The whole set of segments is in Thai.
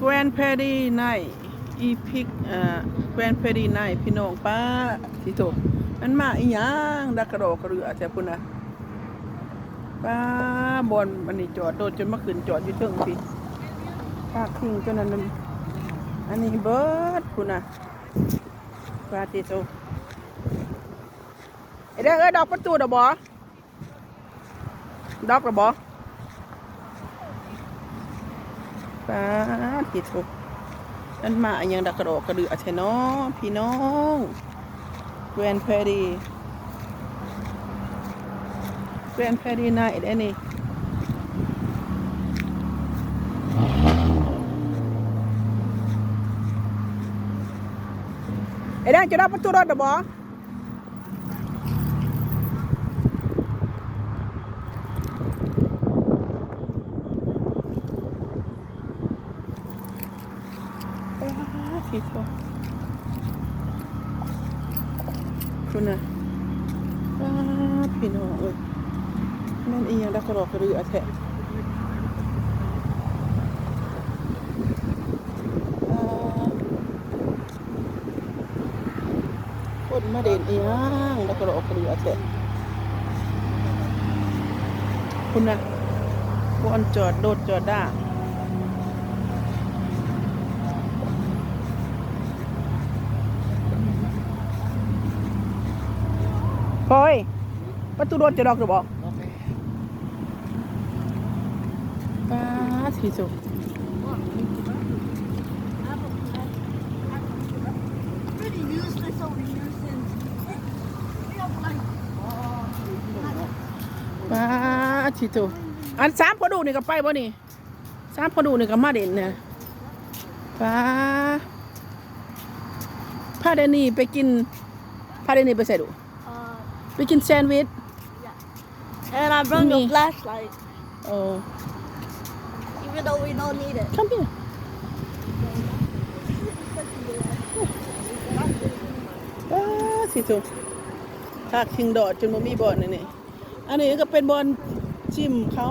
แกรนด์แพรีไนท์อีพิกแกรนด์แพรีไนท์พี่น้องป้าที่โตมันมาอีหยังดักกระโดดกระเรือแต่พุ่นนะป้าบอลมันนี่จอดโดนจนมาขึ้นจอดอยู่เทิงสิปากทิ้งจนนั้นอันนี้เบิดพุ่นนะป้าที่โตไอ้เด้อดอกประตูดอกบ่ดอกดอกบ่ป้าที่โตนั่นมาอย่างดักกระโดดกระเดือใช่เนาะพี่น้องแกรนด์แพรีไนท์ได้นี่ไอ้แดงจะได้ประตูรถหรือบ่คุณน่ะพี่น้องเอ้ยนั่นเองดักกระโดดกระเดือแท้คนมาเด่นเองดักกระโดดกระเดือแท้คุณน่ะบอลจอดโดดจอดด่าพอยประตูรถจะดอกหรือบอกป้าสีสุป้าสีสุอัน3พอดูนี่ก็ไปบ่นี่3พอดูนี่ก็มาเด่นเนี่ยป้าพาเดนี่ไปกินพาเดนี่ไปใส่ดูไปกินแซนด์วิช And I brought a flashlight. Oh. Even though we don't need it. Come here. สิทุทากทิ้งดอดจนบ่มีบอลนี่อันนี้ก็เป็นบอลจิ้มเขา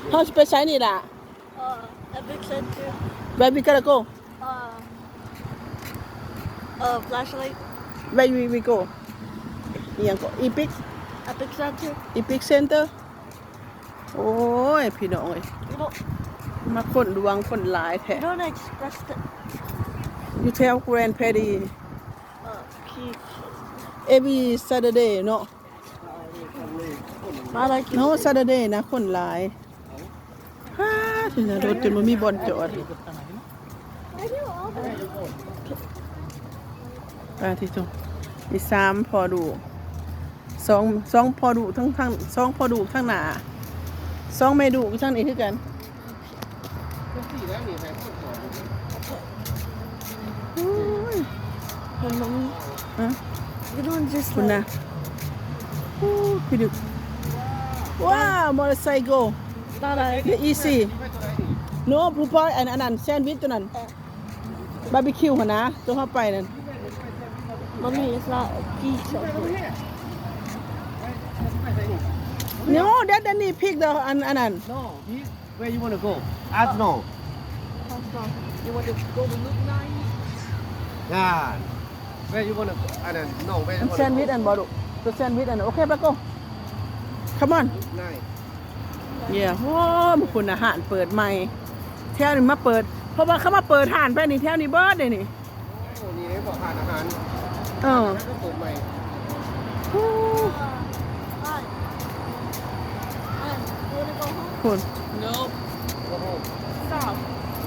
เขาจะไปใช้นี่ล่ะ Epic Center. Where we gotta go? Flashlight. Where we go? ยังก็ Epic Center. Epic Center โอ้ยพี่น้องเอ้ย มาคนดวงคนหลายแท้ You don't express it. You tell Grand Prairie every Saturday เนาะ I like it. No Saturday นะคนหลายฮ่าถึงจะรถจนมันมีบอลจอดที่ตรงมี3พอดู2พอดูทั้ง2พอดูทั้งหน้า2ไม่ดูทั้งนี้คือกันYou don't just คุณนะพี่ดึกว้าวมอเตอร์ไซค์ go the easy no ผู้ปอยอันนั้นแซนด์วิชตัวนั้นบาร์บีคิวหั่นนะตัวเข้าไปนั่น Mommy, it's not a pizza. No that Danny pick the อันนั้น No, where you want to go? Ask no. You want to go to Loop 9? Yeah. Where you want to go? No, where you อัน want แซ to นด์วิช go? อันบอดุตัวแซนด์วิชอันโอเคปะโก้ come on Nine. เนี่ยโอ้มาคุณอาหารเปิดใหม่แถวนี้มาเปิดเพราะว่าเขามาเปิดหานไปนี่แถวนี้เบิร์ดเลยนี่ โอ้นี่บอกทานอาหาร อ๋อ แล้วก็เปิดใหม่ โอ้ Hi. Hi. You want to go home? คุณ No. Go home. Stop.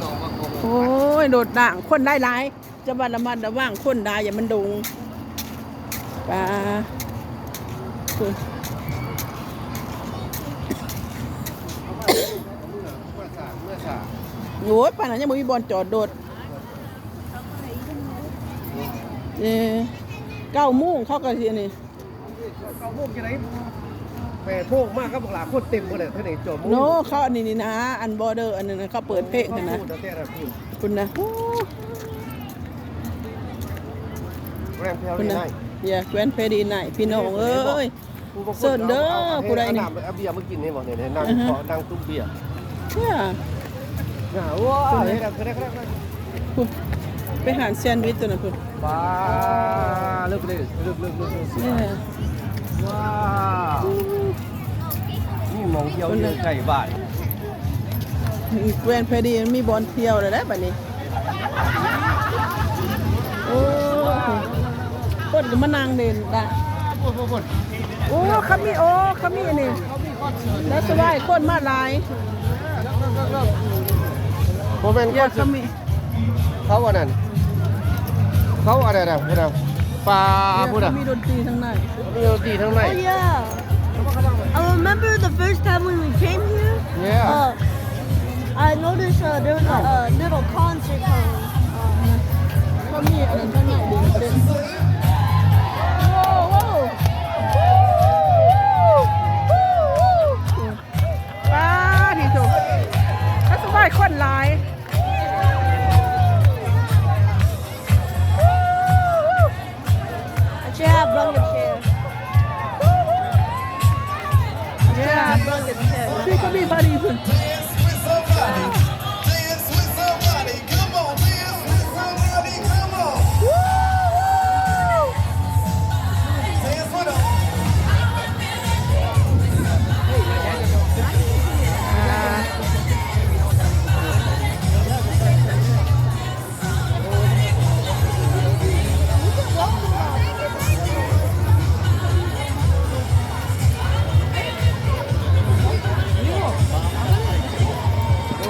No, go home. โอ้ยโดดด่างคนได้หลายจะบัดละมันระว่างคนได้อย่ามันดงปลาคุณ เมื่อสา โอ้ยป่านนั้นยังไม่มีบอลจอดโดด9 โมงเข้ากันทีนี่ เขาโมกยังไง8 โมงมากครับพวกหลานโคตรเต็มหมดเลยท่านเอกโจม โน้เขาอันนี้นะอันบอร์เดอร์อันนั้นเขาเปิดเพลงนะ คุณนะ แรมเพล คุณ นี่ นะ ได้ อย่าแคว้นเพดีไหนพี่น้องเอ้ย เสิร์นเด้อผู้ใดนี่ น้ำเอาเบียร์มากินให้บ่เนี่ยนั่งขอนั่งตุ้มเบียร์ เนี่ย น่าว้าเฮ็ดได้ คุณไปหาแซนด์วิชตัวนั้นคุณ ป้าเลิกเลยเลิก เนี่ย ว้าวนี่มองเที่ยวไก่บ้าน แวนเพดีมีบอลเที่ยวเลยได้บัดนี้โอ้คนก็มานั่งเด่นได้โอ้ขมิ้นโอ้ขมิ้นนี่แล้วสบายคนมาหลาย โมเมนต์ อยากขมิ้น เขาอันนั้นเขาอะไรนะพูดนะปลาพูดนะ มีดนตรีทั้งนั้น มีดนตรีทั้งใน Oh yeah. I remember the first time when we came here. Yeah. I noticed there was a little concert going. เขามีอะไรทั้งนั้นดีเด่นโอ้โหป้าที่สุดแล้วสบายคนหลาย I should have brought a chair. Yeah,พี่ก็มีพอดีคุณ Dance with somebody. Dance with somebody. Come on, dance with somebody. Come on. Dance with them.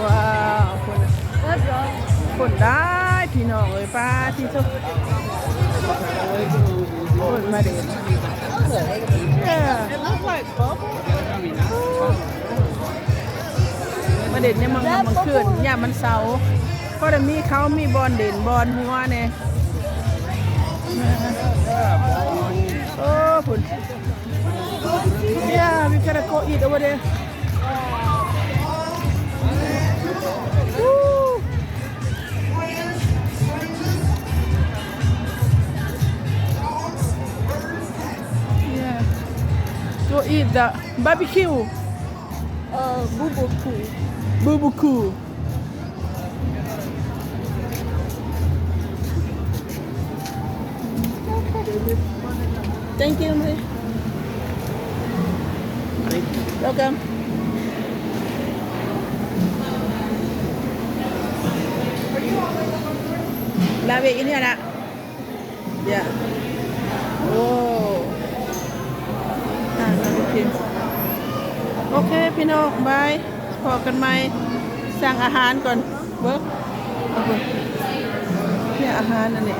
ว้าวคนได้พี่น้องเลยป้าที่สุดคนมาเด่นมาเด่นเนี่ยมันขึ้นเนี่ยมันเสาก็จะมีเขามีบอลเด่นบอลหัวเนี่ยโอ้คุณเนี่ยwe gotta go eat over there Yeah. Go eat the barbecue. Boo-boo-coo. Barbecue. Thank you, mate. Welcome. Làm việc như thế nào? Yeah. Oh. โอเคพี่น้องบายพอกันไหมสั่งอาหารก่อนเบิร์กเนี่ยอาหารอันนี้